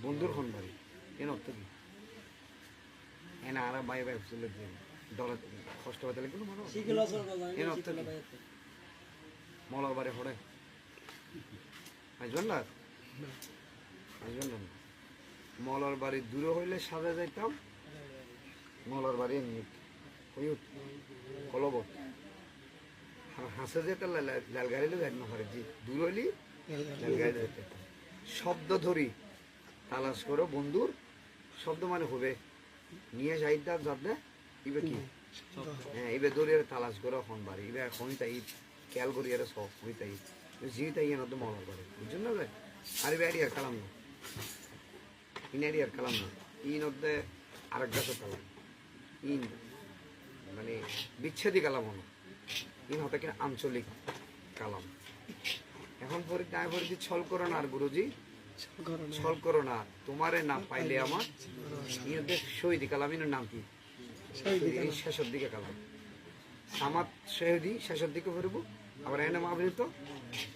বন্ধুর খন বাড়ি এন অর্থ কি এনে আর বাই বাই চলে ডলার কষ্ট হতে লাগলো মানুষ এন অর্থ কি মলার বাড়ি হরে আসবেন না আসবেন না মলার বাড়ি দূরে হইলে সাজা যাইতাম মলার বাড়ি এমনি কলবত হাসে যেতে লাল গাড়িলে যাই না পারে জি দূর হইলি লাল গাড়ি যেতে শব্দ ধরি তালাশ করো বন্ধুর শব্দ মানে হবে নিয়ে যাইতাম যাতে ইবে কি হ্যাঁ ইবে দরিয়ার তালাশ করো এখন বাড়ি ইবে এখন তাই খেয়াল করি আর সব হই তাই জি তাই এর মধ্যে মলার বাড়ি বুঝছেন না ভাই আর ইবে আর কালাম না ইনারি আর কালাম না ইন মধ্যে আরেক গাছের কালাম ইন মানে বিচ্ছেদী কালাম হলো ইন হতে কিনা আঞ্চলিক কালাম এখন পরে তাই পরে ছল করো না আর গুরুজি ছল করো না তোমারে না পাইলে আমার ইনদের শহীদি কালাম ইনের নাম কি শেষের দিকে কালাম সামাত শহীদি শেষের দিকে করবো আবার এনে মাহবুব তো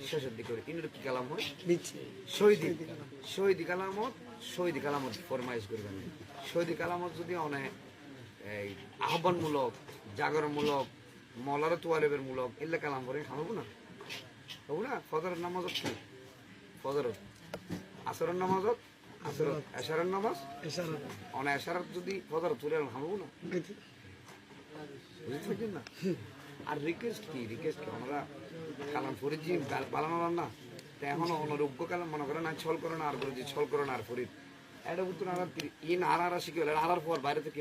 শেষের দিকে ইনের কি কালাম হয় শহীদি শহীদি কালামত শহীদি কালামত ফরমাইশ করবেন শহীদি কালামত যদি অনেক এই আহ্বানমূলক জাগরণমূলক মলার তোয়ালেবের মূলক এলে কালাম করে খাবো না হবো না ফজরের নামাজত কি ফজরত আসরের নামাজত আসরত এশারের নামাজ অনেক এশারত যদি ফজর তুলে খাবো না বুঝতে পারছেন না আর রিকোয়েস্ট কি আমরা কালাম ফরিদ বালানো না তা এখনো অনযোগ্য কালাম মনে করে না ছল করে না আর গুরুজি ছল করে না আর ফরিদ এটা উত্তর আর ইন আর শিখে গেল আর পর বাইরে থেকে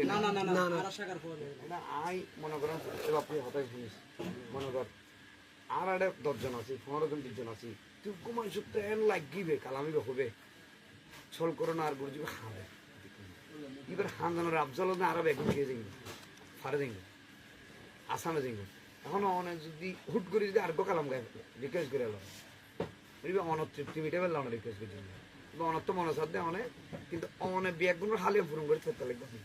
না আই মনে করেন আপনি হতাশ জিনিস মনে কর আর একটা 10 জন আছে 15 জন 20 জন আছে তুই কুমান সত্য এন লাগিবে কালামিবে হবে ছল করো না আর গুরুজি খাবে এবার হান জানার আফজল না আরব একদম খেয়ে যাই ফারে যাই আসামে যাই এখনো অনেক যদি হুট করে যদি আর কালাম গায়ে রিকোয়েস্ট করে এলো অনতৃপ্তি মিটে পেলাম না রিকোয়েস্ট করছি অনর্থ মনে সাথে অনেক কিন্তু অনেক ব্যাগগুলো হালিয়ে পূরণ করে করতে লাগবে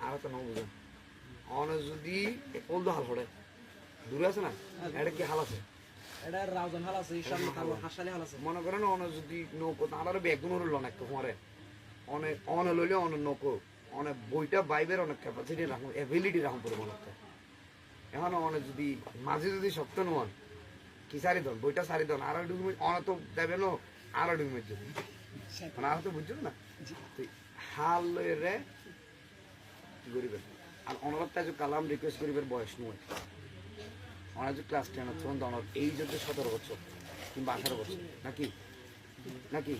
আর তো নয় বুঝেন অনেক যদি কলদ হাল হড়ে দূরে আছে না এটা কি হাল আছে মনে করেন অনেক যদি নৌকো তার ব্যাগগুলো রইল না একটু পরে অনেক অনেক লইলে অনেক নৌকো অনেক বইটা বাইবের অনেক ক্যাপাসিটি রাখুন এবিলিটি রাখুন পরে মনে হচ্ছে এখন অনেক যদি মাঝে যদি শক্ত নন কি সারি দন বইটা সারি দন আর অনেক তো দেবে না আর ডুমের জন্য মানে আর তো বুঝছো না হাল রে কি করিবেন আর অনারটা যে কালাম রিকোয়েস্ট করিবেন বয়স নয় অনার যে ক্লাস 10 তখন অনার এই যদি 17 বছর কিংবা 18 বছর নাকি